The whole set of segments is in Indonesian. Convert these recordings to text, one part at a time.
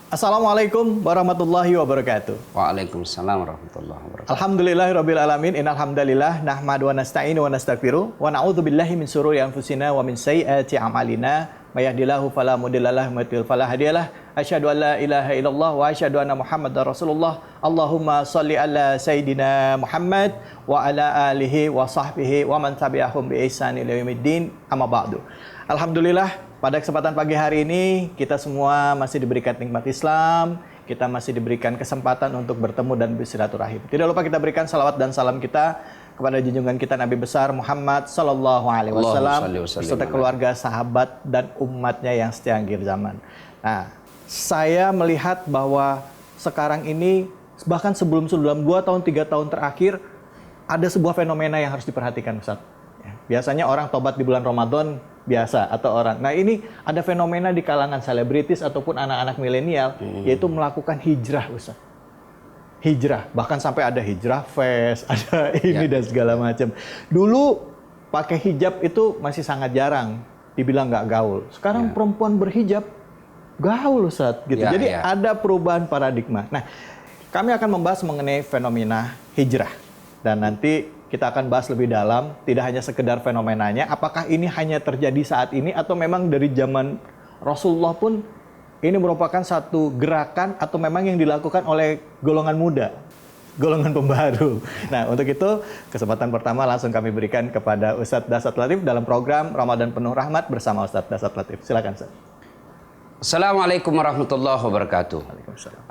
Assalamualaikum warahmatullahi wabarakatuh. Waalaikumsalam warahmatullahi wabarakatuh. Alhamdulillahirabbil alamin. Innal hamdalillah nahmadu wa nasta'inu wa nastaghfiruh wa na'udzubillahi min syururi anfusina wa min sayyiati a'malina. May yahdihillahu fala mudhillalah wa may yudhlil fala hadiyalah. Asyhadu an la ilaha illallah wa asyhadu anna Muhammadar Rasulullah. Allahumma shalli ala sayidina Muhammad wa ala alihi wa sahbihi wa man tabi'ahum bi ihsan ila yaumiddin. Amma ba'du. Alhamdulillah, pada kesempatan pagi hari ini kita semua masih diberikan nikmat Islam, kita masih diberikan kesempatan untuk bertemu dan bersilaturahim. Tidak lupa kita berikan salawat dan salam kita kepada junjungan kita Nabi besar Muhammad sallallahu alaihi wasallam beserta keluarga, sahabat dan umatnya yang setia akhir zaman. Nah, saya melihat bahwa sekarang ini bahkan sebelum 2 tahun 3 tahun terakhir ada sebuah fenomena yang harus diperhatikan, Ustaz. Biasanya orang tobat di bulan Ramadan biasa atau orang. Nah, ini ada fenomena di kalangan selebritis ataupun anak-anak milenial yaitu melakukan hijrah, Ustaz. Hijrah, bahkan sampai ada hijrah fest, ada ini dan segala macam. Dulu pakai hijab itu masih sangat jarang, dibilang nggak gaul. Sekarang perempuan berhijab gaul, Ustaz, gitu. Jadi ada perubahan paradigma. Nah, kami akan membahas mengenai fenomena hijrah dan nanti kita akan bahas lebih dalam, tidak hanya sekedar fenomenanya, apakah ini hanya terjadi saat ini atau memang dari zaman Rasulullah pun ini merupakan satu gerakan atau memang yang dilakukan oleh golongan muda, golongan pembaru. Nah, untuk itu kesempatan pertama langsung kami berikan kepada Ustadz Dasat Latif dalam program Ramadan Penuh Rahmat bersama Ustadz Dasat Latif. Silakan, Ustadz. Assalamualaikum warahmatullahi wabarakatuh.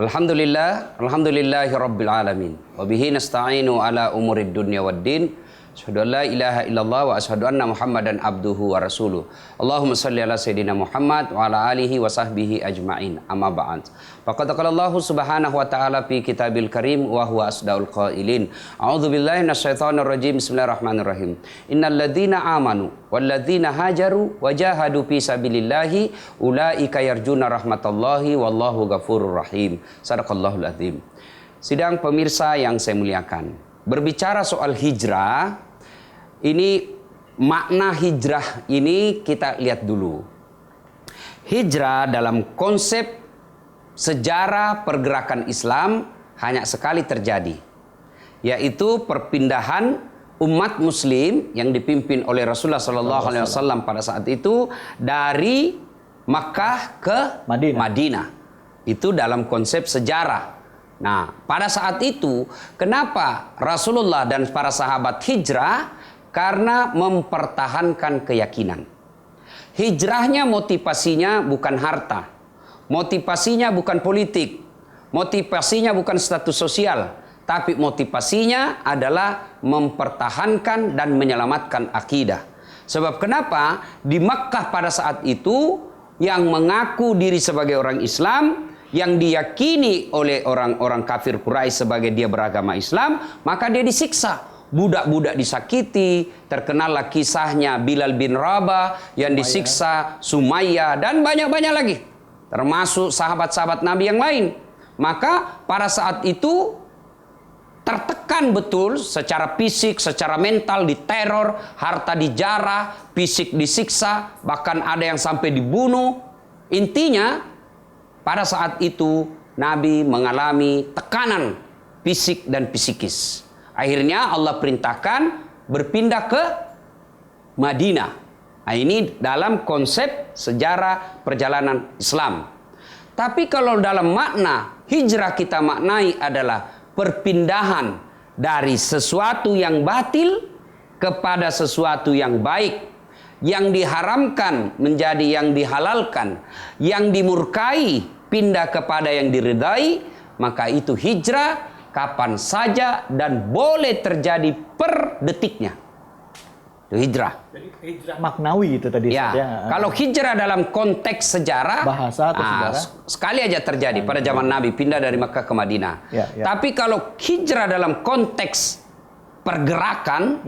Alhamdulillahi rabbil alamin. Wa bihi nasta'inu ala umurid dunya waddin. Asyhadu an la ilaha illallah wa asyhadu anna Muhammadan abduhu wa rasuluh. Allahumma salli ala sayyidina Muhammad wa ala alihi wa sahbihi ajma'in. Amma ba'd. Faqad qala Allah subhanahu wa ta'ala fi kitabil karim wa huwa asdaul qailin. A'udzu billahi minasyaitonir rajim. Bismillahirrahmanirrahim. Innal ladzina amanu wal ladzina hajaru wa jahadu fi sabilillahi ulaika yarjuna rahmatallahi wallahu ghafurur rahim. Shadaqallahul azim. Sidang pemirsa yang saya muliakan, berbicara soal hijrah, ini makna hijrah ini kita lihat dulu. Hijrah dalam konsep sejarah pergerakan Islam hanya sekali terjadi, yaitu perpindahan umat muslim yang dipimpin oleh Rasulullah SAW pada saat itu dari Makkah ke Madinah. Itu dalam konsep sejarah. Nah, pada saat itu kenapa Rasulullah dan para sahabat hijrah? Karena mempertahankan keyakinan. Hijrahnya motivasinya bukan harta, motivasinya bukan politik, motivasinya bukan status sosial, tapi motivasinya adalah mempertahankan dan menyelamatkan akidah. Sebab kenapa di Makkah pada saat itu yang mengaku diri sebagai orang Islam, yang diyakini oleh orang-orang kafir Quraisy sebagai dia beragama Islam, maka dia disiksa. Budak-budak disakiti, terkenallah kisahnya Bilal bin Rabah yang disiksa, Sumayyah, dan banyak-banyak lagi. Termasuk sahabat-sahabat Nabi yang lain. Maka pada saat itu tertekan betul secara fisik, secara mental, diteror, harta dijarah, fisik disiksa, bahkan ada yang sampai dibunuh. Intinya, pada saat itu Nabi mengalami tekanan fisik dan psikis. Akhirnya Allah perintahkan berpindah ke Madinah. Nah, ini dalam konsep sejarah perjalanan Islam. Tapi kalau dalam makna hijrah kita maknai adalah perpindahan dari sesuatu yang batil kepada sesuatu yang baik, yang diharamkan menjadi yang dihalalkan, yang dimurkai pindah kepada yang diridai, maka itu hijrah kapan saja dan boleh terjadi per detiknya. Itu hijrah. Jadi hijrah maknawi itu tadi. Ya, kalau hijrah dalam konteks sejarah, bahasa atau sejarah, sekali aja terjadi pada zaman Nabi pindah dari Makkah ke Madinah. Tapi kalau hijrah dalam konteks pergerakan,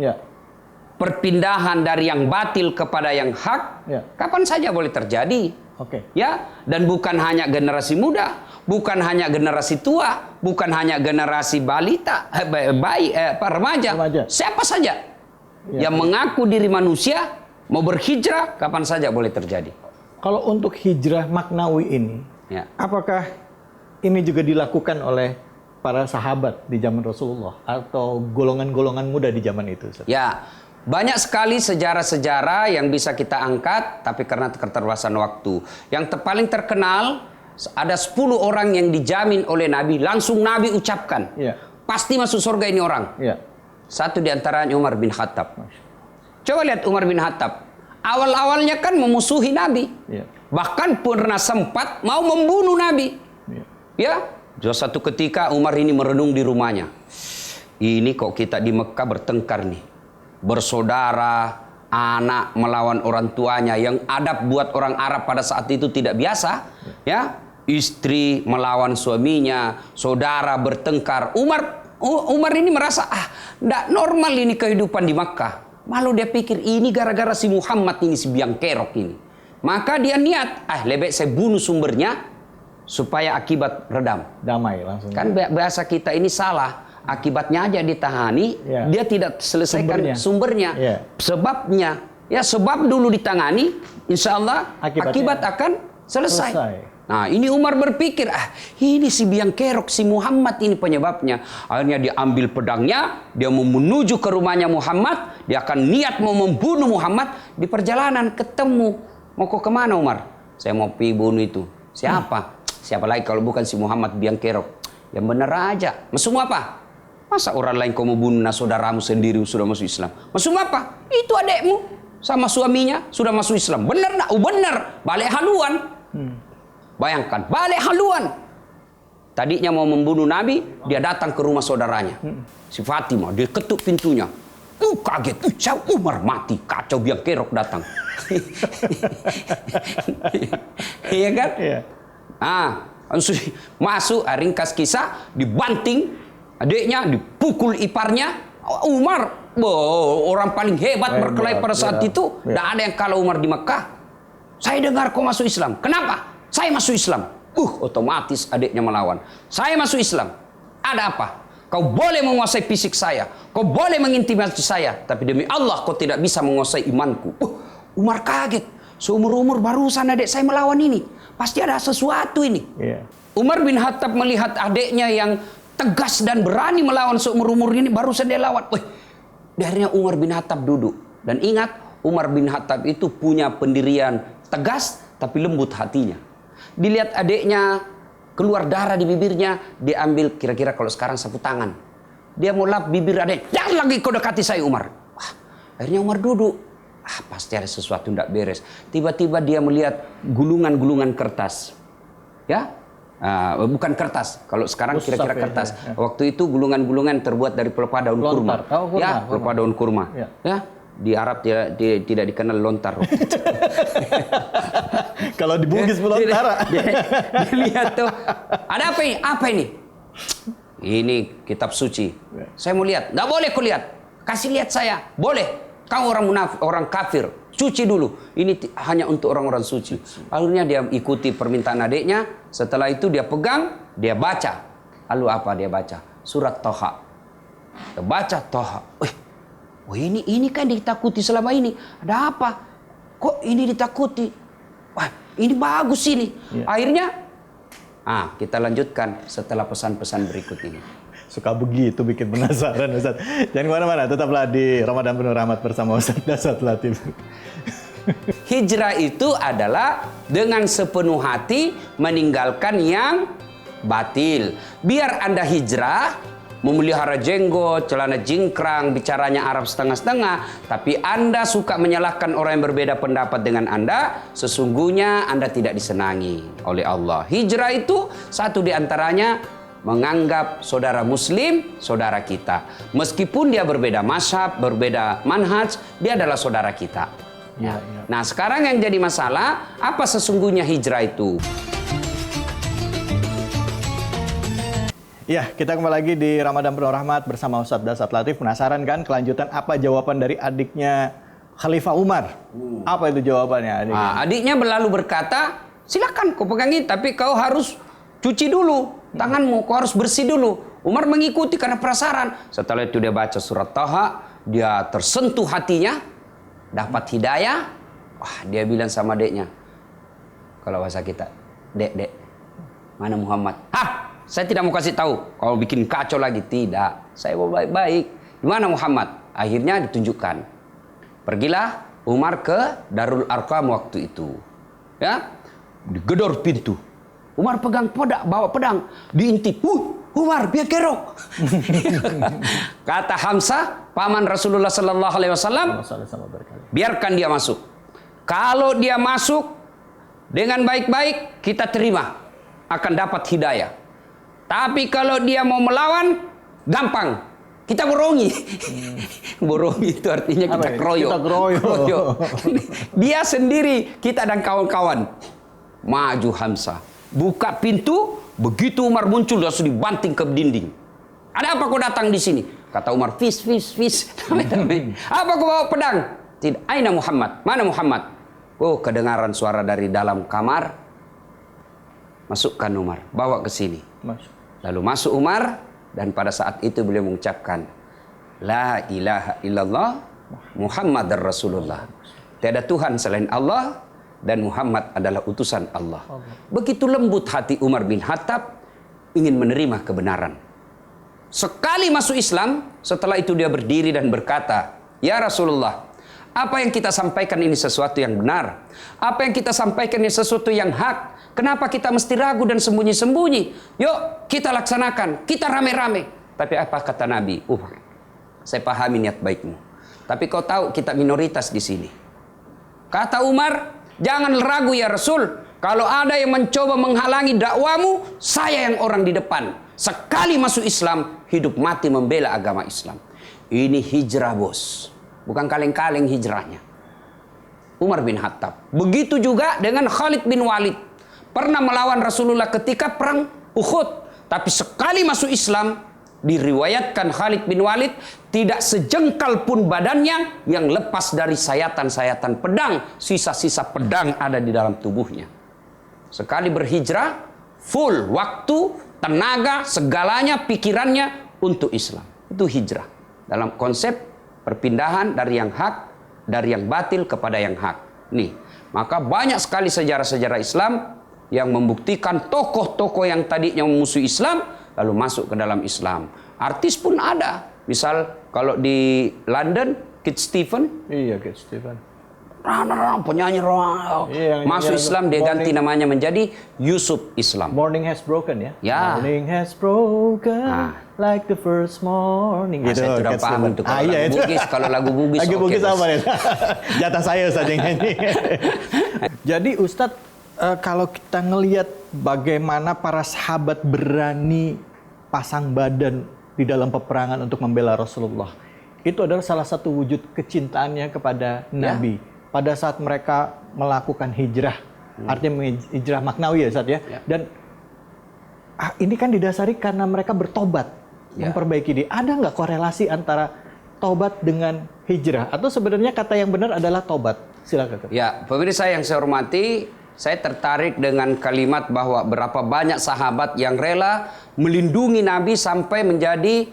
perpindahan dari yang batil kepada yang hak, kapan saja boleh terjadi. Ya, dan bukan hanya generasi muda, bukan hanya generasi tua, bukan hanya generasi balita, remaja, siapa saja yang mengaku diri manusia mau berhijrah kapan saja boleh terjadi. Kalau untuk hijrah maknawi ini, apakah ini juga dilakukan oleh para sahabat di zaman Rasulullah atau golongan-golongan muda di zaman itu, Ustaz? Ya, banyak sekali sejarah-sejarah yang bisa kita angkat, tapi karena keterbatasan waktu. Yang paling terkenal, ada 10 orang yang dijamin oleh Nabi, langsung Nabi ucapkan. Ya. Pasti masuk surga ini orang. Ya. Satu di antaranya Umar bin Khattab. Coba lihat Umar bin Khattab. Awal-awalnya kan memusuhi Nabi. Ya. Bahkan pernah sempat mau membunuh Nabi. Ya. Suatu ketika Umar ini merenung di rumahnya. Ini kok kita di Mekah bertengkar nih. Bersaudara, anak melawan orang tuanya, yang adab buat orang Arab pada saat itu tidak biasa. Ya, istri melawan suaminya, saudara bertengkar. Umar ini merasa, tidak normal ini kehidupan di Makkah. Malu dia pikir ini gara-gara si Muhammad ini, si biang kerok ini. Maka dia niat, lebih saya bunuh sumbernya supaya akibat redam. Damai langsung. Kan bahasa kita ini salah. Akibatnya aja ditangani, dia tidak selesaikan sumbernya. Sebabnya, ya sebab dulu ditangani, insya Allah akibat akan selesai. Nah, ini Umar berpikir, ini si biang kerok, si Muhammad ini penyebabnya. Akhirnya dia ambil pedangnya, dia mau menuju ke rumahnya Muhammad, dia akan niat mau membunuh Muhammad. Di perjalanan ketemu, mau kemana Umar? Saya mau pergi bunuh itu. Siapa? Siapa lagi kalau bukan si Muhammad biang kerok? Yang benar aja. Mesum apa? Masa orang lain kau mau bunuh saudaramu sendiri sudah masuk Islam? Mesum apa? Itu adekmu sama suaminya sudah masuk Islam. Benar nak? Benar. Balik haluan. Bayangkan, balik haluan. Tadinya mau membunuh Nabi, dia datang ke rumah saudaranya. Si Fatimah, dia ketuk pintunya. Kaget, Umar mati. Kacau biang kerok datang. Iya kan? Iya. Masuk, ringkas kisah, dibanting adiknya, dipukul iparnya. Umar, orang paling hebat berkelahi pada saat itu. Tidak ada yang kalah Umar di Mekah. Saya dengar kau masuk Islam. Kenapa? Saya masuk Islam. Otomatis adiknya melawan. Saya masuk Islam. Ada apa? Kau boleh menguasai fisik saya. Kau boleh mengintimidasi saya. Tapi demi Allah kau tidak bisa menguasai imanku. Umar kaget. Seumur-umur barusan adik saya melawan ini. Pasti ada sesuatu ini. Umar bin Khattab melihat adiknya yang tegas dan berani melawan seumur-umur ini, barusan dia lawan. Akhirnya Umar bin Khattab duduk. Dan ingat, Umar bin Khattab itu punya pendirian tegas tapi lembut hatinya. Dilihat adiknya keluar darah di bibirnya, dia ambil kira-kira kalau sekarang sapu tangan. Dia mau lap bibir adik. Jangan lagi kau dekati saya Umar. Akhirnya Umar duduk. Pasti ada sesuatu tidak beres. Tiba-tiba dia melihat gulungan-gulungan kertas. Ya, bukan kertas. Kalau sekarang kira-kira kertas. Waktu itu gulungan-gulungan terbuat dari pelepah daun kurma. Ya, pelepah daun kurma. Ya, di Arab tidak dikenal lontar. Kalau di Bugis melontar. Dia lihat tuh. Ada apa ini? Apa ini? Ini kitab suci. Saya mau lihat. Nggak boleh kau lihat. Kasih lihat saya. Boleh. Kau orang munafik, orang kafir, cuci dulu. Ini hanya untuk orang-orang suci. Akhirnya dia ikuti permintaan adiknya. Setelah itu dia pegang, dia baca. Lalu apa dia baca? Surat Toha. Dia baca Toha. Ini kan ditakuti selama ini. Ada apa? Kok ini ditakuti? Ini bagus ini. Akhirnya, kita lanjutkan setelah pesan-pesan berikut ini. Suka begitu bikin penasaran Ustaz. Jangan kemana-mana, tetaplah di Ramadan Penuh Rahmat bersama Ustaz Dasat Latif. Hijrah itu adalah dengan sepenuh hati meninggalkan yang batil. Biar Anda hijrah, memelihara jenggot, celana jingkrang, bicaranya Arab setengah-setengah, tapi Anda suka menyalahkan orang yang berbeda pendapat dengan Anda, sesungguhnya Anda tidak disenangi oleh Allah. Hijrah itu satu di antaranya menganggap saudara muslim saudara kita. Meskipun dia berbeda mazhab, berbeda manhaj, dia adalah saudara kita. Nah, sekarang yang jadi masalah, apa sesungguhnya hijrah itu? Ya, kita kembali lagi di Ramadan Penuh Rahmat bersama Ustaz Dasat Latif. Penasaran kan kelanjutan apa jawaban dari adiknya Khalifah Umar? Apa itu jawabannya adiknya? Adiknya berlalu berkata, silakan kau pegangin, tapi kau harus cuci dulu tanganmu, kau harus bersih dulu. Umar mengikuti karena penasaran. Setelah itu dia baca surat Taha, dia tersentuh hatinya, dapat hidayah. Dia bilang sama adiknya, kalau bahasa kita, dek, mana Muhammad? Saya tidak mau kasih tahu. Kalau bikin kacau lagi, tidak. Saya mau baik-baik. Di mana Muhammad? Akhirnya ditunjukkan. Pergilah Umar ke Darul Arqam waktu itu. Ya, digedor pintu. Umar pegang pedang, bawa pedang, diintip. Umar, biar kerok. Kata Hamzah, paman Rasulullah Sallallahu Alaihi Wasallam, biarkan dia masuk. Kalau dia masuk dengan baik-baik, kita terima, akan dapat hidayah. Tapi kalau dia mau melawan, gampang, kita borongi. Borongi itu artinya kita keroyok. Kita keroyok. Dia sendiri, kita dan kawan-kawan. Maju Hamzah, buka pintu. Begitu Umar muncul, langsung dibanting ke dinding. Ada apa kau datang di sini? Kata Umar, fish. Apa kau bawa pedang? Tidak. Aina Muhammad? Mana Muhammad? Oh, kedengaran suara dari dalam kamar. Masukkan Umar, bawa ke sini. Lalu masuk Umar, dan pada saat itu beliau mengucapkan, La ilaha illallah Muhammadar Rasulullah. Tiada Tuhan selain Allah, dan Muhammad adalah utusan Allah. Begitu lembut hati Umar bin Khattab ingin menerima kebenaran. Sekali masuk Islam, setelah itu dia berdiri dan berkata, Ya Rasulullah, apa yang kita sampaikan ini sesuatu yang benar. Apa yang kita sampaikan ini sesuatu yang hak. Kenapa kita mesti ragu dan sembunyi-sembunyi? Yuk kita laksanakan, kita rame-rame. Tapi apa kata Nabi? Saya pahami niat baikmu, tapi kau tahu kita minoritas di sini. Kata Umar, jangan ragu ya Rasul. Kalau ada yang mencoba menghalangi dakwamu, saya yang orang di depan. Sekali masuk Islam, hidup mati membela agama Islam. Ini hijrah bos, bukan kaleng-kaleng hijrahnya. Umar bin Khattab. Begitu juga dengan Khalid bin Walid. Pernah melawan Rasulullah ketika perang Uhud. Tapi sekali masuk Islam, diriwayatkan Khalid bin Walid tidak sejengkal pun badannya yang lepas dari sayatan-sayatan pedang. Sisa-sisa pedang ada di dalam tubuhnya. Sekali berhijrah, full waktu, tenaga, segalanya, pikirannya untuk Islam. Itu hijrah. Dalam konsep perpindahan dari yang hak, dari yang batil kepada yang hak. Nih, maka banyak sekali sejarah-sejarah Islam yang membuktikan tokoh-tokoh yang tadinya memusuhi Islam lalu masuk ke dalam Islam. Artis pun ada. Misal kalau di London, Kit Stevens. Iya, Kit Stevens. Penyanyi rock. Iya, masuk Islam, dia ganti namanya menjadi Yusuf Islam. Morning has broken ya. Ya. Morning has broken like the first morning. Gitu, saya tidak paham untuk kalau lagu Bugis. Kalau lagu Bugis, lagu Bugis apa ya? Jatah saya saja yang nyanyi. Jadi Ustadz, kalau kita ngelihat bagaimana para sahabat berani pasang badan di dalam peperangan untuk membela Rasulullah, itu adalah salah satu wujud kecintaannya kepada Nabi. Pada saat mereka melakukan hijrah, artinya hijrah maknawi ya Ustaz ya. Dan ini kan didasari karena mereka bertobat, memperbaiki diri. Ada nggak korelasi antara tobat dengan hijrah? Atau sebenarnya kata yang benar adalah tobat? Silakan. Ya, pemirsa yang saya hormati, saya tertarik dengan kalimat bahwa berapa banyak sahabat yang rela melindungi Nabi sampai menjadi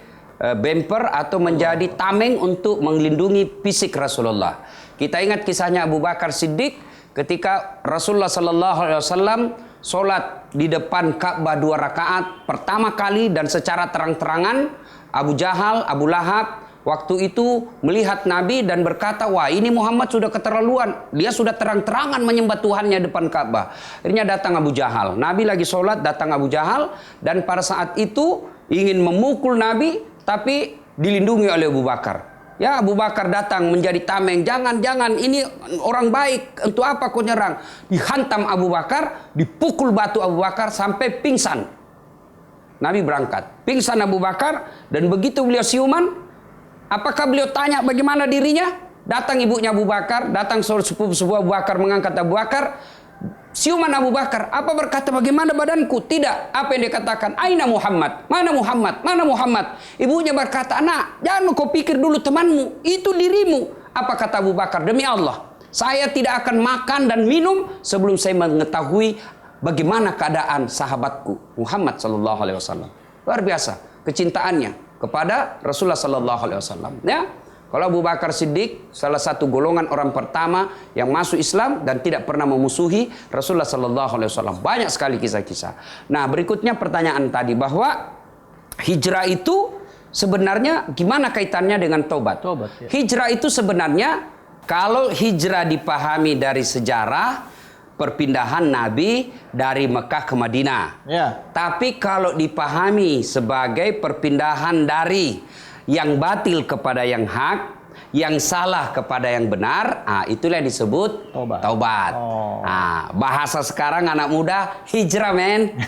bumper atau menjadi tameng untuk melindungi fisik Rasulullah. Kita ingat kisahnya Abu Bakar Siddiq ketika Rasulullah Sallallahu Alaihi Wasallam sholat di depan Ka'bah 2 rakaat pertama kali dan secara terang-terangan. Abu Jahal, Abu Lahab waktu itu melihat Nabi dan berkata, wah ini Muhammad sudah keterlaluan. Dia sudah terang-terangan menyembah Tuhannya depan Ka'bah. Akhirnya datang Abu Jahal. Nabi lagi sholat, datang Abu Jahal. Dan pada saat itu ingin memukul Nabi, tapi dilindungi oleh Abu Bakar. Ya, Abu Bakar datang menjadi tameng. Jangan, ini orang baik. Untuk apa kau nyerang? Dihantam Abu Bakar, dipukul batu Abu Bakar sampai pingsan. Nabi berangkat. Pingsan Abu Bakar, dan begitu beliau siuman, apakah beliau tanya bagaimana dirinya? Datang ibunya Abu Bakar, datang sepupu Abu Bakar mengangkat Abu Bakar. Siuman Abu Bakar, apa berkata bagaimana badanku? Tidak. Apa yang dia katakan? Aina Muhammad? Mana Muhammad? Mana Muhammad? Ibunya berkata, nak, jangan kau pikir dulu temanmu, itu dirimu. Apa kata Abu Bakar? Demi Allah, saya tidak akan makan dan minum sebelum saya mengetahui bagaimana keadaan sahabatku Muhammad Sallallahu Alaihi Wasallam. Luar biasa kecintaannya kepada Rasulullah Sallallahu Alaihi Wasallam. Ya, Kalau Abu Bakar Siddiq salah satu golongan orang pertama yang masuk Islam dan tidak pernah memusuhi Rasulullah Sallallahu Alaihi Wasallam. Banyak sekali kisah-kisah. Nah, berikutnya pertanyaan tadi bahwa hijrah itu sebenarnya gimana kaitannya dengan tobat? Ya. Hijrah itu sebenarnya kalau hijrah dipahami dari sejarah perpindahan Nabi dari Mekah ke Madinah. Ya. Tapi kalau dipahami sebagai perpindahan dari yang batil kepada yang hak, yang salah kepada yang benar, itulah yang disebut taubat. Oh. Bahasa sekarang anak muda hijrah, men.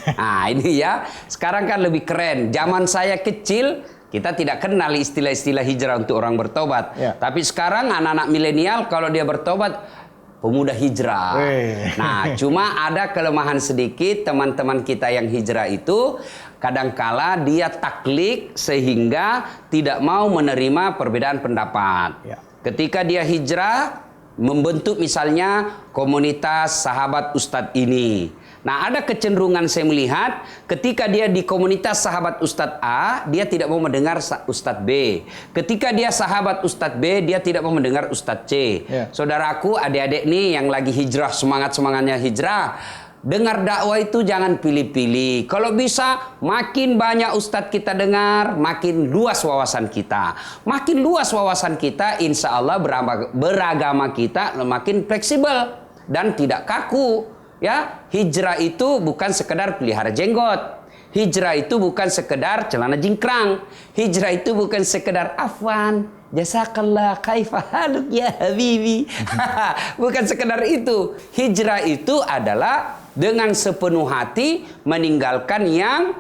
Ini ya. Sekarang kan lebih keren. Zaman saya kecil kita tidak kenal istilah-istilah hijrah untuk orang bertobat. Ya. Tapi sekarang anak-anak milenial kalau dia bertobat, pemuda hijrah. Nah, cuma ada kelemahan sedikit teman-teman kita yang hijrah itu kadangkala dia taklid sehingga tidak mau menerima perbedaan pendapat. Ya. Ketika dia hijrah membentuk misalnya komunitas sahabat Ustadz ini. Nah, ada kecenderungan saya melihat ketika dia di komunitas sahabat Ustadz A, dia tidak mau mendengar Ustadz B. Ketika dia sahabat Ustadz B, dia tidak mau mendengar Ustadz C. Ya. Saudaraku, adik-adik nih yang lagi hijrah, semangat-semangatnya hijrah, dengar dakwah itu jangan pilih-pilih. Kalau bisa makin banyak Ustadz kita dengar, makin luas wawasan kita. Makin luas wawasan kita, insya Allah beragama kita makin fleksibel dan tidak kaku. Ya, hijrah itu bukan sekedar pelihara jenggot. Hijrah itu bukan sekedar celana jingkrang. Hijrah itu bukan sekedar afwan, jazakallah kaifa haluk ya habibi. Bukan sekedar itu. Hijrah itu adalah dengan sepenuh hati meninggalkan yang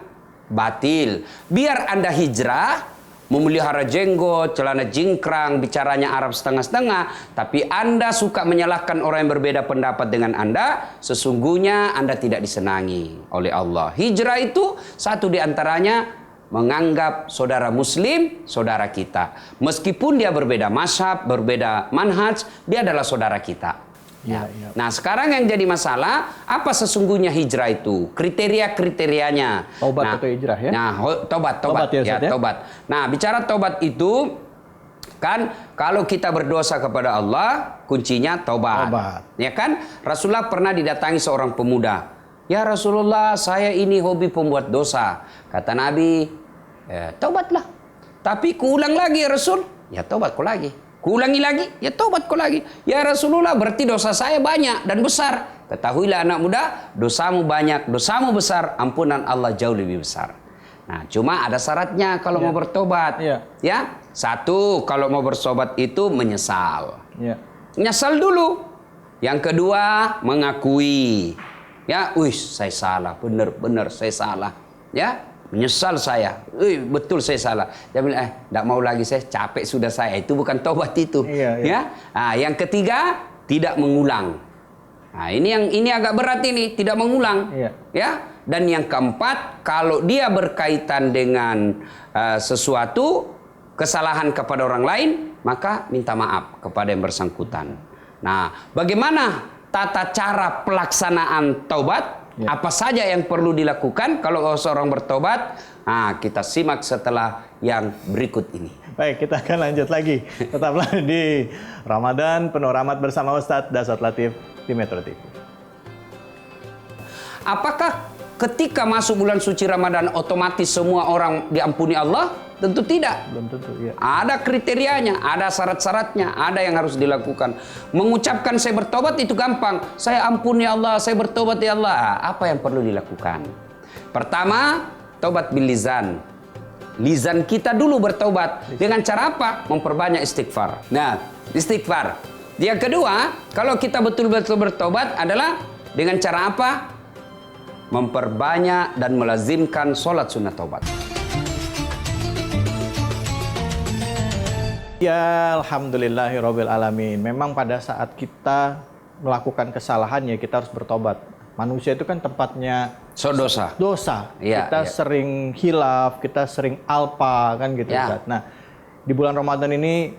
batil. Biar Anda hijrah memelihara jenggot, celana jingkrang, bicaranya Arab setengah-setengah, tapi Anda suka menyalahkan orang yang berbeda pendapat dengan Anda, sesungguhnya Anda tidak disenangi oleh Allah. Hijrah itu satu di antaranya menganggap saudara muslim saudara kita. Meskipun dia berbeda mazhab, berbeda manhaj, dia adalah saudara kita. Ya. Nah, sekarang yang jadi masalah, apa sesungguhnya hijrah itu? Kriteria-kriterianya. Tobat atau hijrah ya? Nah, tobat ya, tobat. Nah, bicara tobat itu kan kalau kita berdosa kepada Allah, kuncinya tobat. Ya kan? Rasulullah pernah didatangi seorang pemuda. Ya Rasulullah, saya ini hobi pembuat dosa. Kata Nabi, tobatlah. Tapi kuulang lagi ya Rasul. Ya tobatku lagi. Kuulangi lagi, ya tobatku lagi. Ya Rasulullah, berarti dosa saya banyak dan besar. Ketahuilah anak muda, dosamu banyak, dosamu besar, ampunan Allah jauh lebih besar. Nah, cuma ada syaratnya kalau mau bertobat. Ya, satu, kalau mau bertobat itu menyesal. Menyesal dulu. Yang kedua, mengakui. Ya, saya salah, benar-benar saya salah. Ya. Menyesal saya, betul saya salah. Dia bilang, tidak mau lagi, saya capek sudah saya. Itu bukan tobat itu. Ya. Nah, yang ketiga, tidak mengulang. Nah, ini agak berat ini, tidak mengulang. Ya. Dan yang keempat, kalau dia berkaitan dengan sesuatu kesalahan kepada orang lain, maka minta maaf kepada yang bersangkutan. Nah, bagaimana tata cara pelaksanaan taubat? Apa saja yang perlu dilakukan kalau seorang bertobat? Nah, kita simak setelah yang berikut ini. Baik, kita akan lanjut lagi. Tetaplah di Ramadan penuh rahmat bersama Ustadz Dasot Latif di Metro TV. Apakah ketika masuk bulan suci Ramadan otomatis semua orang diampuni Allah? Tentu tidak. Belum tentu, ya. Ada kriterianya, ada syarat-syaratnya, ada yang harus dilakukan. Mengucapkan saya bertobat itu gampang. Saya ampuni ya Allah, saya bertobat ya Allah. Apa yang perlu dilakukan? Pertama, tobat bil lisan. Lisan kita dulu bertobat. Dengan cara apa? Memperbanyak istighfar. Nah, istighfar. Yang kedua, kalau kita betul-betul bertobat adalah dengan cara apa? Memperbanyak dan melazimkan sholat sunnah taubat. Ya, alhamdulillahirabbil alamin. Memang pada saat kita melakukan kesalahan ya kita harus bertobat. Manusia itu kan tempatnya dosa. Kita sering hilaf, kita sering alpa kan gitu. Nah, di bulan Ramadan ini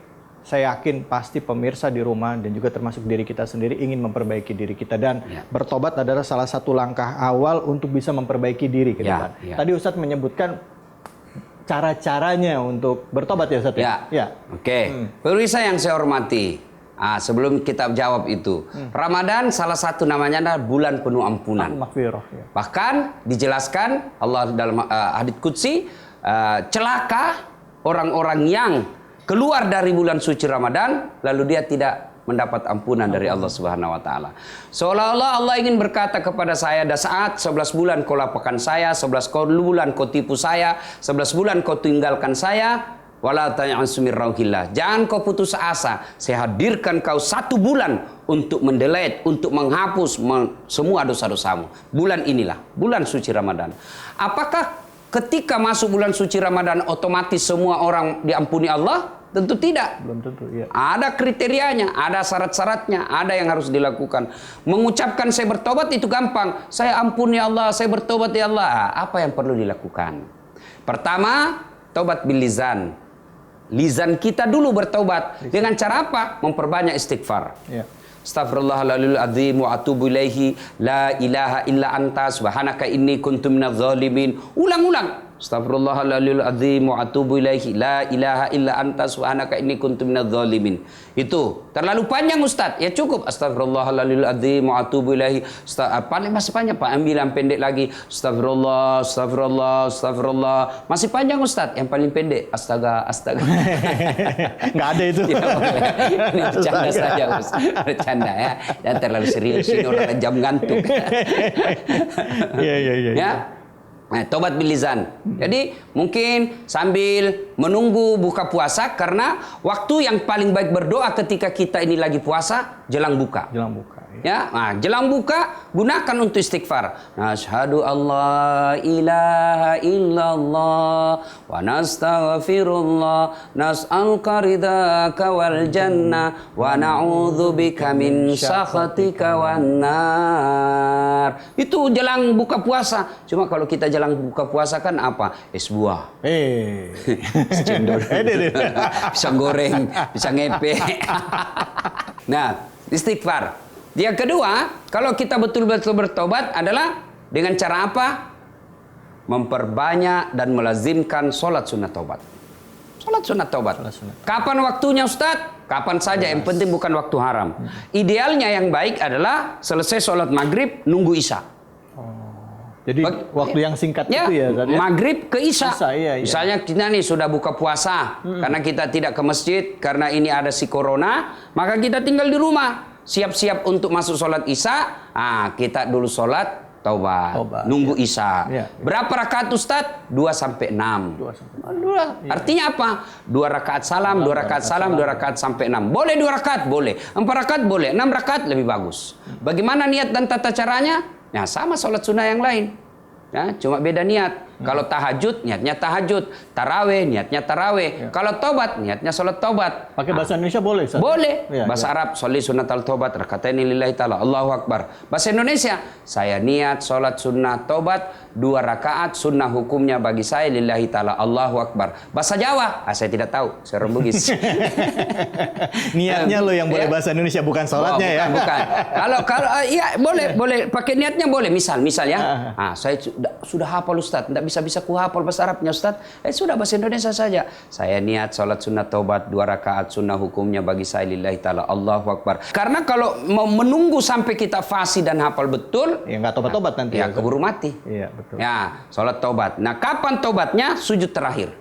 saya yakin pasti pemirsa di rumah dan juga termasuk diri kita sendiri ingin memperbaiki diri kita dan bertobat adalah salah satu langkah awal untuk bisa memperbaiki diri ke depan. Tadi Ustadz menyebutkan cara-caranya untuk bertobat ya Ustaz ya? Ya. Oke. Pemirsa yang saya hormati, sebelum kita jawab itu, Ramadan salah satu namanya adalah bulan penuh ampunan. Maghfirah. Ya. Bahkan dijelaskan Allah dalam hadits qudsi, celaka orang-orang yang keluar dari bulan suci Ramadan lalu dia tidak mendapat ampunan dari Allah Subhanahu wa taala. Seolah-olah Allah ingin berkata kepada saya, "Dah saat 11 bulan kau lapakan saya, 11 bulan kau tipu saya, 11 bulan kau tinggalkan saya, wala ta'asu min rauhillah." Jangan kau putus asa. Saya hadirkan kau 1 bulan untuk mendelete, untuk menghapus semua dosa-dosamu. Bulan inilah, bulan suci Ramadan. Apakah ketika masuk bulan suci Ramadan otomatis semua orang diampuni Allah? Tentu tidak. Belum tentu, ya. Ada kriterianya, ada syarat-syaratnya, ada yang harus dilakukan. Mengucapkan saya bertobat itu gampang. Saya ampuni ya Allah, saya bertobat ya Allah. Apa yang perlu dilakukan? Pertama, tobat bil lisan. Lisan kita dulu bertobat. Dengan cara apa? Memperbanyak istighfar. Ya. Astaghfirullahaladzim azim wa atubu ilaihi la ilaha illa anta subhanaka inni kuntu minadz zalimin. Ulang-ulang. Astaghfirullahaladzim azim wa atubu ilaihi la ilaha illa anta subhanaka inni kuntu minadz zalimin. Itu terlalu panjang Ustaz. Ya cukup astaghfirullahaladzim azim wa atubu ilaihi. Paling masih panjang Pak, ambil yang pendek lagi. Astagfirullah, astagfirullah, astagfirullah. Masih panjang Ustaz. Yang paling pendek astaga. Nggak ada itu. Ya, ini bercanda saja Ustaz. Bercanda ya. Dan terlalu serius ini orang jam ngantuk. Iya. Ya. Nah, tobat bil lisan. Jadi mungkin sambil menunggu buka puasa, karena waktu yang paling baik berdoa ketika kita ini lagi puasa jelang buka. Jelang buka. Ya, nah, jelang buka gunakan untuk istighfar. Asyhadu alla ilaha illallah wa nastaghfirullah nas'aluka ridaka wal jannah wa na'udzubika min sakhatika wan nar. Itu jelang buka puasa. Cuma kalau kita jelang buka puasa kan apa? Es buah. Cendol. Pisang goreng, pisang ngepe. Nah, istighfar. Yang kedua, kalau kita betul-betul bertobat adalah dengan cara apa? Memperbanyak dan melazimkan sholat sunat taubat. Sholat sunat taubat. Kapan waktunya Ustadz? Kapan saja, yang penting bukan waktu haram. Idealnya yang baik adalah selesai sholat maghrib, nunggu isya. Jadi waktu yang singkat itu ya, Zat, ya? Maghrib ke isya. Iya. Misalnya kita nih sudah buka puasa, karena kita tidak ke masjid, karena ini ada si corona, maka kita tinggal di rumah. Siap-siap untuk masuk sholat isya, kita dulu sholat taubat. Nunggu isya. Ya. Berapa rakaat Ustadz? 2 sampai 6. 2 sampai 6. Artinya apa? 2 rakaat salam, 2 rakaat salam, 2 rakaat sampai 6. Boleh 2 rakaat? Boleh. 4 rakaat? Boleh. 6 rakaat lebih bagus. Bagaimana niat dan tata caranya? Ya sama sholat sunnah yang lain. Ya, cuma beda niat. Kalau tahajud, niatnya tahajud. Taraweh, niatnya taraweh. Kalau tobat, niatnya sholat tobat. Pakai bahasa Indonesia boleh, Ustaz? Boleh. Ya, Bahasa Arab, sholli sunnatal tobat, rakataini lillahi ta'ala, Allahu Akbar. Bahasa Indonesia, saya niat sholat sunnah tobat, 2 rakaat sunnah hukumnya bagi saya lillahi ta'ala, Allahu Akbar. Bahasa Jawa, saya tidak tahu, saya orang Bugis. Niatnya lo yang boleh bahasa Indonesia, bukan sholatnya ya? Bukan. Kalau iya boleh pakai niatnya boleh. Misal ya, saya sudah hafal Ustaz, tidak bisa ku hafal bahasa Arabnya Ustaz. Sudah bahasa Indonesia saja. Saya niat sholat sunnah taubat 2 rakaat sunnah hukumnya bagi saya lillahi ta'ala, Allahu Akbar. Karena kalau mau menunggu sampai kita fasih dan hafal betul, ya nggak tobat-tobat nanti. Ya keburu mati. Iya, betul. Ya, sholat taubat. Nah, kapan taubatnya? Sujud terakhir.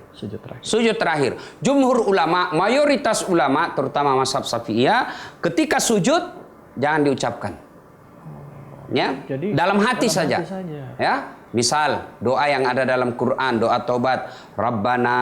Sujud terakhir. Jumhur ulama, mayoritas ulama, terutama mazhab Syafi'iyah, ketika sujud jangan diucapkan. Ya, Jadi, dalam hati saja. Hati saja. Ya, misal doa yang ada dalam Quran, doa taubat, Rabbana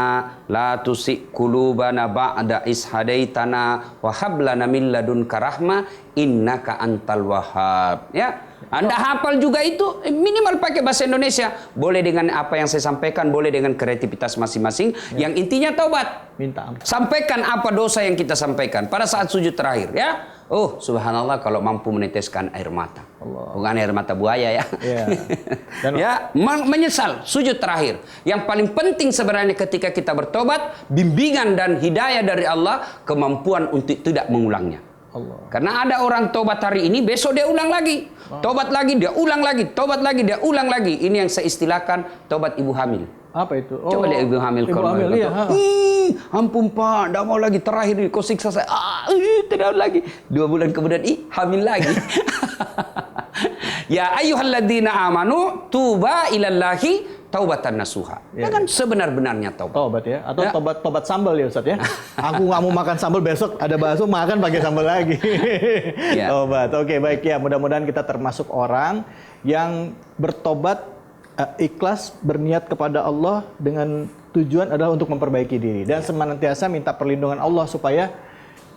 la tusi qulubana ba'da is hadaitana wa hab lana min ladunka rahmah innaka antal wahhab. Ya, Anda hafal juga itu, minimal pakai bahasa Indonesia. Boleh dengan apa yang saya sampaikan, boleh dengan kreativitas masing-masing. Ya. Yang intinya taubat. Minta ampun. Sampaikan apa dosa yang kita sampaikan pada saat sujud terakhir, ya. Oh, subhanallah kalau mampu meneteskan air mata. Allah. Bukan air mata buaya ya. Ya, menyesal sujud terakhir. Yang paling penting sebenarnya ketika kita bertobat, bimbingan dan hidayah dari Allah, kemampuan untuk tidak mengulangnya. Allah. Karena ada orang tobat hari ini, besok dia ulang lagi. Tobat lagi, dia ulang lagi. Tobat lagi, dia ulang lagi. Ini yang saya istilahkan tobat ibu hamil. Apa itu? Coba lihat ibu hamil ibu kalau hamil, iya. ampun Pak, tidak mau lagi, terakhir ini kau siksa saya. Tidak mau lagi. 2 bulan kemudian, hamil lagi. Ya ayyuhalladzina amanu tuba ilallahi taubatan nasuha. Ya kan sebenar-benarnya taubat. Tobat ya, atau tobat sambal ya Ustaz ya. Aku nggak mau makan sambal, besok ada bakso makan pakai sambal lagi. Ya. Tobat. Oke, baik ya. Mudah-mudahan kita termasuk orang yang bertobat ikhlas, berniat kepada Allah dengan tujuan adalah untuk memperbaiki diri dan senantiasa minta perlindungan Allah supaya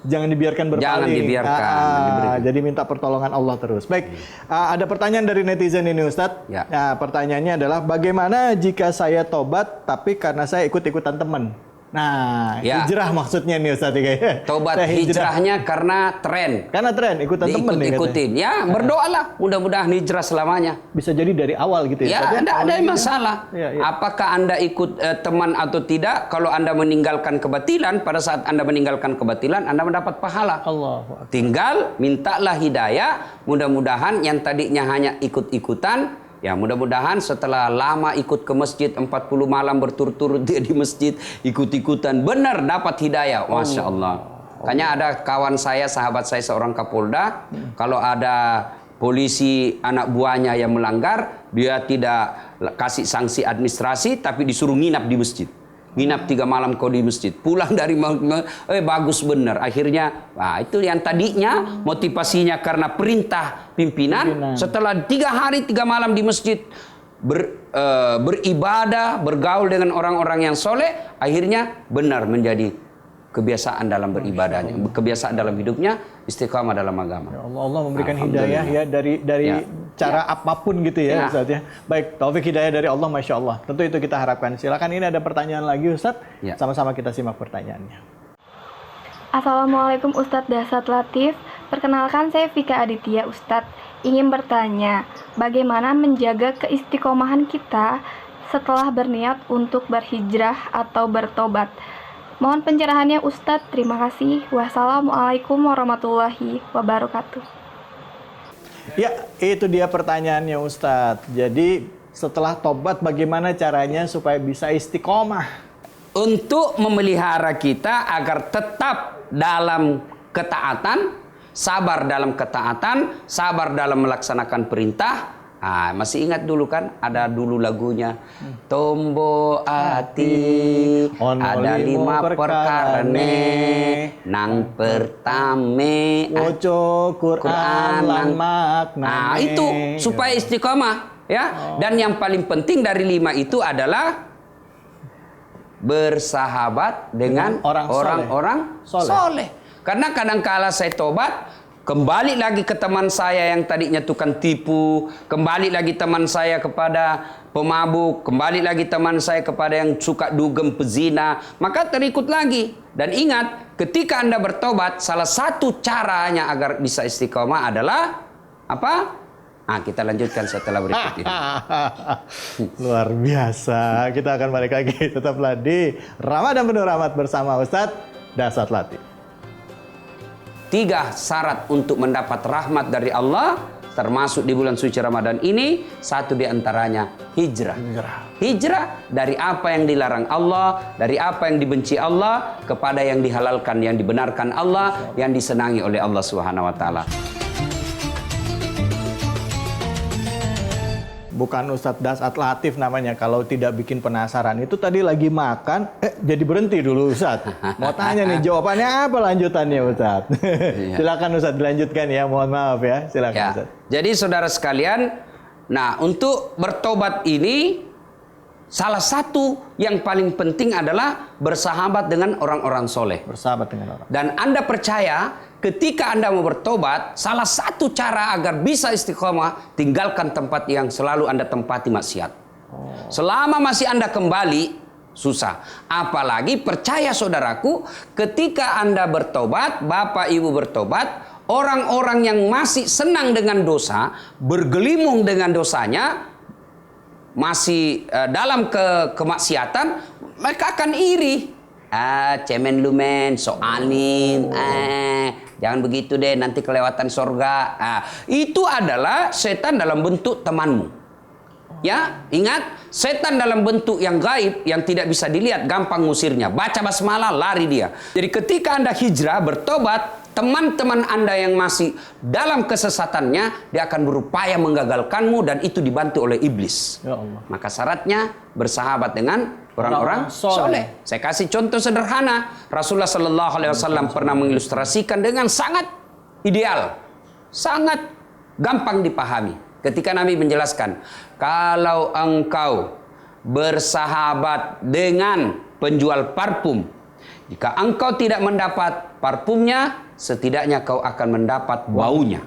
jangan dibiarkan berpaling. Jangan dibiarkan. Jadi minta pertolongan Allah terus. Baik, ada pertanyaan dari netizen ini Ustadz. Ya. Nah, pertanyaannya adalah bagaimana jika saya tobat tapi karena saya ikut-ikutan teman? Nah, Ya. hijrah maksudnya nih Ustadz kayaknya. Tobat Saya hijrahnya karena tren. Karena tren, ikutan teman nih katanya. Diikut-ikutin. Ya, berdoalah. Mudah-mudahan hijrah selamanya. Bisa jadi dari awal gitu ya Ya, Ustadz tidak ada masalah. Ya, ya. Apakah Anda ikut teman atau tidak? Kalau Anda meninggalkan kebatilan, pada saat Anda meninggalkan kebatilan, Anda mendapat pahala. Allah. Tinggal mintalah hidayah. Mudah-mudahan yang tadinya hanya ikut-ikutan, ya mudah-mudahan setelah lama ikut ke masjid 40 malam berturut-turut dia di masjid ikut-ikutan benar dapat hidayah. Masya Allah. Makanya ada kawan saya, sahabat saya seorang Kapolda, kalau ada polisi anak buahnya yang melanggar, dia tidak kasih sanksi administrasi tapi disuruh nginap di masjid. Nginap 3 malam kau di masjid, pulang dari bagus bener. Akhirnya, itu yang tadinya motivasinya karena perintah pimpinan. Setelah 3 hari 3 malam di masjid beribadah, bergaul dengan orang-orang yang soleh, akhirnya benar menjadi kebiasaan dalam beribadahnya, kebiasaan dalam hidupnya, istiqamah dalam agama. Ya Allah, Allah memberikan hidayah ya dari cara apapun gitu ya Ustaz ya. Baik, taufik hidayah dari Allah, Masya Allah. Tentu itu kita harapkan. Silakan, ini ada pertanyaan lagi Ustaz. Sama-sama kita simak pertanyaannya. Assalamualaikum Ustadz Dasat Latif. Perkenalkan saya Vika Aditya Ustadz. Ingin bertanya, bagaimana menjaga keistiqomahan kita setelah berniat untuk berhijrah atau bertobat? Mohon pencerahannya Ustadz, terima kasih. Wassalamualaikum warahmatullahi wabarakatuh. Ya, itu dia pertanyaannya Ustadz. Jadi setelah tobat bagaimana caranya supaya bisa istiqomah? Untuk memelihara kita agar tetap dalam ketaatan, sabar dalam ketaatan, sabar dalam melaksanakan perintah. Masih ingat dulu kan? Ada dulu lagunya. Tombo ati, ada 5 perkara nang pertame, woco Quran lan makna. itu supaya istiqamah ya. Dan yang paling penting dari 5 itu adalah bersahabat dengan orang-orang soleh. Karena kadangkala saya tobat, kembali lagi ke teman saya yang tadinya tukang tipu, kembali lagi teman saya kepada pemabuk, kembali lagi teman saya kepada yang suka dugem, pezina, maka terikut lagi. Dan ingat, ketika Anda bertobat, salah satu caranya agar bisa istiqomah adalah apa? Kita lanjutkan setelah berikut ini. Luar biasa. Kita akan balik lagi. Tetaplah di Ramadan Penuh Rahmat bersama Ustadz Dasat Latif. 3 syarat untuk mendapat rahmat dari Allah, termasuk di bulan suci Ramadan ini, 1 di antaranya hijrah. Hijrah dari apa yang dilarang Allah, dari apa yang dibenci Allah, kepada yang dihalalkan, yang dibenarkan Allah, yang disenangi oleh Allah Subhanahu wa taala. Bukan Ustadz Dasat Latif namanya kalau tidak bikin penasaran. Itu tadi lagi makan, jadi berhenti dulu Ustadz. Mau tanya nih jawabannya apa lanjutannya Ustadz? Silakan Ustadz dilanjutkan ya, mohon maaf ya. Silakan Ustadz. Jadi saudara sekalian, untuk bertobat ini salah satu yang paling penting adalah bersahabat dengan orang-orang soleh. Bersahabat dengan orang. Dan Anda percaya ketika Anda mau bertobat, salah satu cara agar bisa istiqomah, tinggalkan tempat yang selalu Anda tempati maksiat. Selama masih Anda kembali, susah. Apalagi percaya saudaraku, ketika Anda bertobat, Bapak Ibu bertobat, orang-orang yang masih senang dengan dosa, bergelimung dengan dosanya, masih dalam kemaksiatan, mereka akan iri. Cemen lu men, soalin, jangan begitu deh, nanti kelewatan sorga. Itu adalah setan dalam bentuk temanmu. Ya, ingat, setan dalam bentuk yang gaib, yang tidak bisa dilihat, gampang ngusirnya. Baca basmalah, lari dia. Jadi ketika Anda hijrah, bertobat, teman-teman Anda yang masih dalam kesesatannya, dia akan berupaya menggagalkanmu, dan itu dibantu oleh iblis. Ya Allah. Maka syaratnya bersahabat dengan orang-orang soleh. Saya kasih contoh sederhana. Rasulullah Sallallahu Alaihi Wasallam pernah mengilustrasikan dengan sangat ideal, sangat gampang dipahami. Ketika Nabi menjelaskan, kalau engkau bersahabat dengan penjual parfum, jika engkau tidak mendapat parfumnya, setidaknya kau akan mendapat baunya,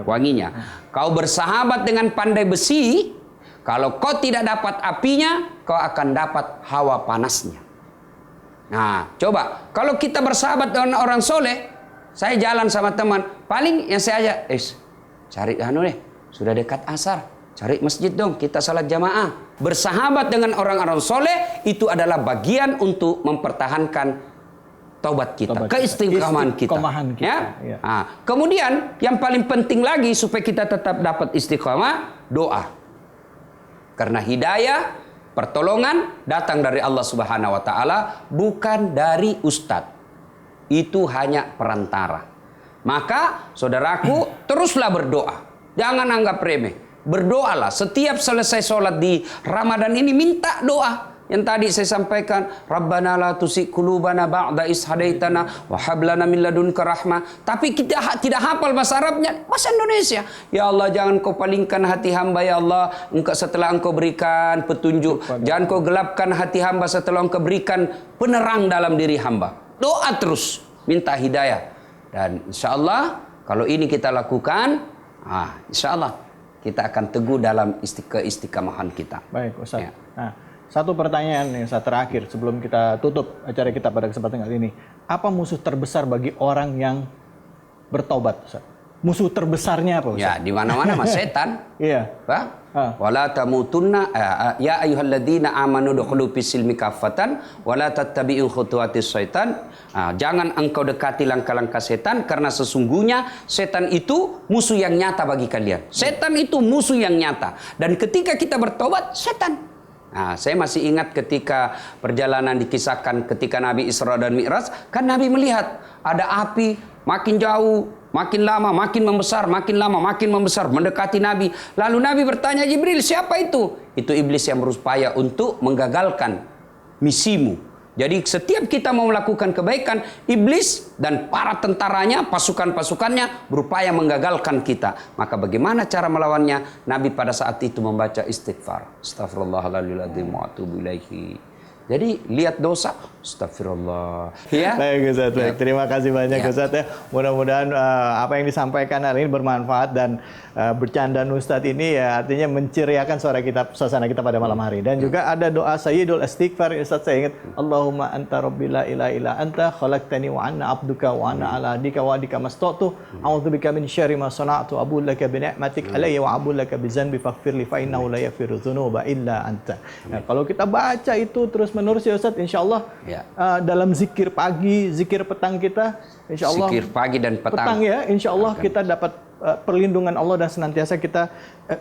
wanginya. Kau bersahabat dengan pandai besi, kalau kau tidak dapat apinya, kau akan dapat hawa panasnya. Nah, coba, kalau kita bersahabat dengan orang soleh, saya jalan sama teman, paling yang saya ajak, cari deh. Sudah dekat asar, cari masjid dong, kita salat jamaah. Bersahabat dengan orang-orang soleh itu adalah bagian untuk mempertahankan taubat kita, keistiqomahan kita. Ya? Ya. Nah, kemudian yang paling penting lagi supaya kita tetap dapat istiqomah, doa. Karena hidayah, pertolongan datang dari Allah Subhanahu wa taala, bukan dari ustadz. Itu hanya perantara. Maka saudaraku, teruslah berdoa. Jangan anggap remeh. Berdoalah. Setiap selesai sholat di Ramadan ini, minta doa. Yang tadi saya sampaikan, Rabbana la tuzigh qulubana ba'da idh hadaitana wa hab lana min ladunka rahmah. Tapi kita tidak hafal bahasa Arabnya, bahasa Indonesia. Ya Allah, jangan kau palingkan hati hamba, ya Allah, setelah engkau berikan petunjuk. Jangan kau gelapkan hati hamba setelah engkau berikan penerang dalam diri hamba. Doa terus, minta hidayah. Dan insya Allah, kalau ini kita lakukan, insya Allah kita akan teguh dalam keistiqomahan kita. Baik, Ustaz. Ya. Nah, satu pertanyaan yang saya terakhir sebelum kita tutup acara kita pada kesempatan kali ini. Apa musuh terbesar bagi orang yang bertobat, Ustaz? Musuh terbesarnya apa, Ustaz? Ya, di mana-mana mas setan. Iya. Wala tamutunna ya ayyuhalladzina amanu dukhulu fis-silmi kaffatan wala tattabi'u khutuwatis syaitan. Jangan engkau dekati langkah-langkah setan, karena sesungguhnya setan itu musuh yang nyata bagi kalian. Setan itu musuh yang nyata. Dan ketika kita bertobat, setan. Saya masih ingat ketika perjalanan dikisahkan ketika Nabi Isra dan Mi'raj, kan Nabi melihat ada api makin jauh, makin lama, makin membesar, makin lama, makin membesar, mendekati Nabi. Lalu Nabi bertanya, Jibril, siapa itu? Itu iblis yang berupaya untuk menggagalkan misimu. Jadi setiap kita mau melakukan kebaikan, iblis dan para tentaranya, pasukan-pasukannya berupaya menggagalkan kita. Maka bagaimana cara melawannya? Nabi pada saat itu membaca istighfar. Astaghfirullahaladzim wa atubu ilaihi. Jadi lihat dosa, astagfirullah. Ya. Baik Ustaz, baik. Terima kasih banyak Ustaz ya. Mudah-mudahan apa yang disampaikan hari ini bermanfaat, dan bercandaan Ustaz ini ya artinya menceriakan suasana kita pada malam hari. Dan juga ada doa Sayyidul Istighfar, Ustaz, saya ingat, Allahumma anta rabbi la ilaha illa anta khalaqtani wa ana abduka wa ana ala dika wa dika mastatu a'udzubika min syarri ma sana'tu abu laka bi ni'matik alayya wa abu laka bi zanbi faghfirli fa innahu la yaghfiru dzunuba illa anta. Nah, kalau kita baca itu terus menerus ya Ustaz, insya Allah dalam zikir pagi, zikir petang kita, insya Allah zikir pagi dan petang ya, insya Allah kita dapat perlindungan Allah, dan senantiasa kita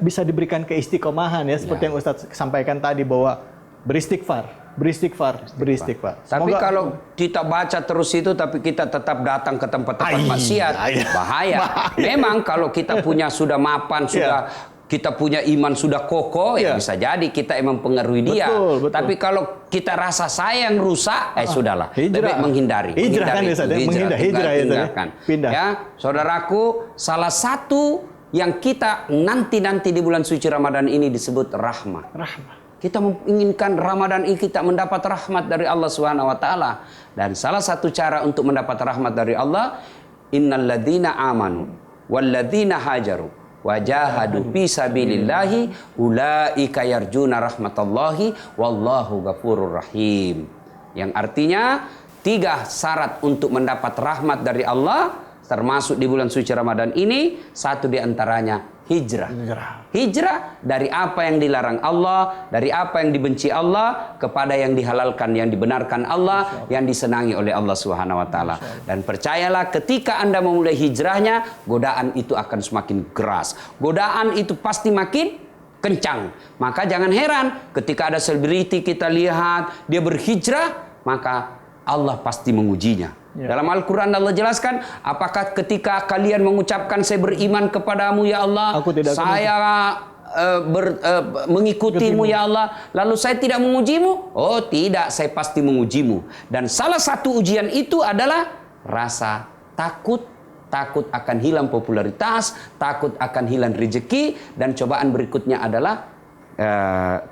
bisa diberikan keistiqomahan ya, seperti yang Ustaz sampaikan tadi, bahwa beristighfar. Tapi kalau kita baca terus itu, tapi kita tetap datang ke tempat-tempat maksiat, bahaya. Memang kalau kita punya sudah mapan, sudah kita punya iman sudah kokoh, ya bisa jadi kita emang pengaruhi dia. Betul. Tapi kalau kita rasa sayang rusak, sudahlah. Lebih menghindari. Hijrah kan biasa, tinggalkan. Pindah. Ya, saudaraku, salah satu yang kita nanti di bulan suci Ramadan ini disebut rahmat. Kita menginginkan Ramadan ini kita mendapat rahmat dari Allah Subhanahu wa taala. Dan salah satu cara untuk mendapat rahmat dari Allah, innalladzina amanu walladzina hajaru wajahadu fi sabilillahi ulaika yarjuna rahmatallahi wallahu ghafurur rahim. Yang artinya 3 syarat untuk mendapat rahmat dari Allah termasuk di bulan suci Ramadan ini. 1 di antaranya hijrah dari apa yang dilarang Allah, dari apa yang dibenci Allah, kepada yang dihalalkan, yang dibenarkan Allah, yang disenangi oleh Allah Subhanahu wa taala. Dan percayalah, ketika Anda memulai hijrahnya, godaan itu akan semakin keras. Godaan itu pasti makin kencang. Maka jangan heran ketika ada selebriti kita lihat dia berhijrah, maka Allah pasti mengujinya. Dalam Al-Quran Allah jelaskan, apakah ketika kalian mengucapkan saya beriman kepadamu ya Allah, saya mengikutimu ya Allah, lalu saya tidak mengujimu? Oh tidak, saya pasti mengujimu. Dan salah satu ujian itu adalah rasa takut. Takut akan hilang popularitas, takut akan hilang rezeki, dan cobaan berikutnya adalah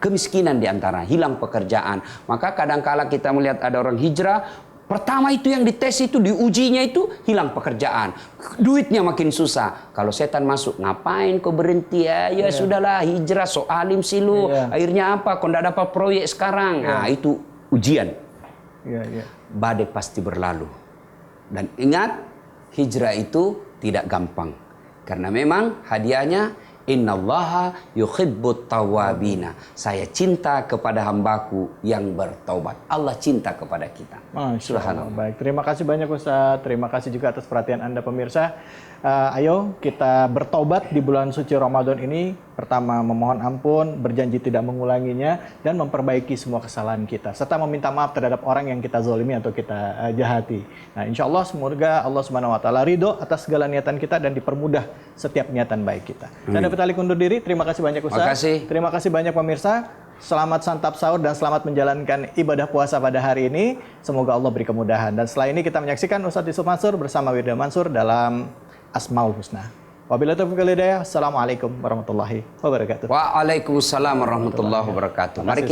kemiskinan diantara, hilang pekerjaan. Maka kadangkala kita melihat ada orang hijrah, pertama itu yang dites itu, diujinya itu hilang pekerjaan, duitnya makin susah. Kalau setan masuk, ngapain kau berhenti ya? Ya sudahlah, hijrah, so alim sih lu. Akhirnya apa? Kau tidak dapat proyek sekarang. Nah itu ujian. Badai pasti berlalu. Dan ingat, hijrah itu tidak gampang. Karena memang hadiahnya, innallaha yuhibbut tawwabina. Saya cinta kepada hambaku yang bertaubat. Allah cinta kepada kita. Subhanallah. Baik, terima kasih banyak Ustaz. Terima kasih juga atas perhatian Anda pemirsa. Ayo kita bertobat di bulan suci Ramadan ini. Pertama, memohon ampun, berjanji tidak mengulanginya, dan memperbaiki semua kesalahan kita, serta meminta maaf terhadap orang yang kita zalimi atau kita jahati. Nah, insya Allah semoga Allah Subhanahu Wa Taala ridho atas segala niatan kita dan dipermudah setiap niatan baik kita. Saya David Alik undur diri. Terima kasih banyak Ustaz. Terima kasih banyak pemirsa. Selamat santap sahur dan selamat menjalankan ibadah puasa pada hari ini. Semoga Allah beri kemudahan. Dan setelah ini kita menyaksikan Ustadz Yusuf Mansur bersama Wirda Mansur dalam Asmaul Husna. Wabillahi taufiq wal hidayah. Assalamualaikum warahmatullahi wabarakatuh. Waalaikumsalam warahmatullahi wabarakatuh. Mari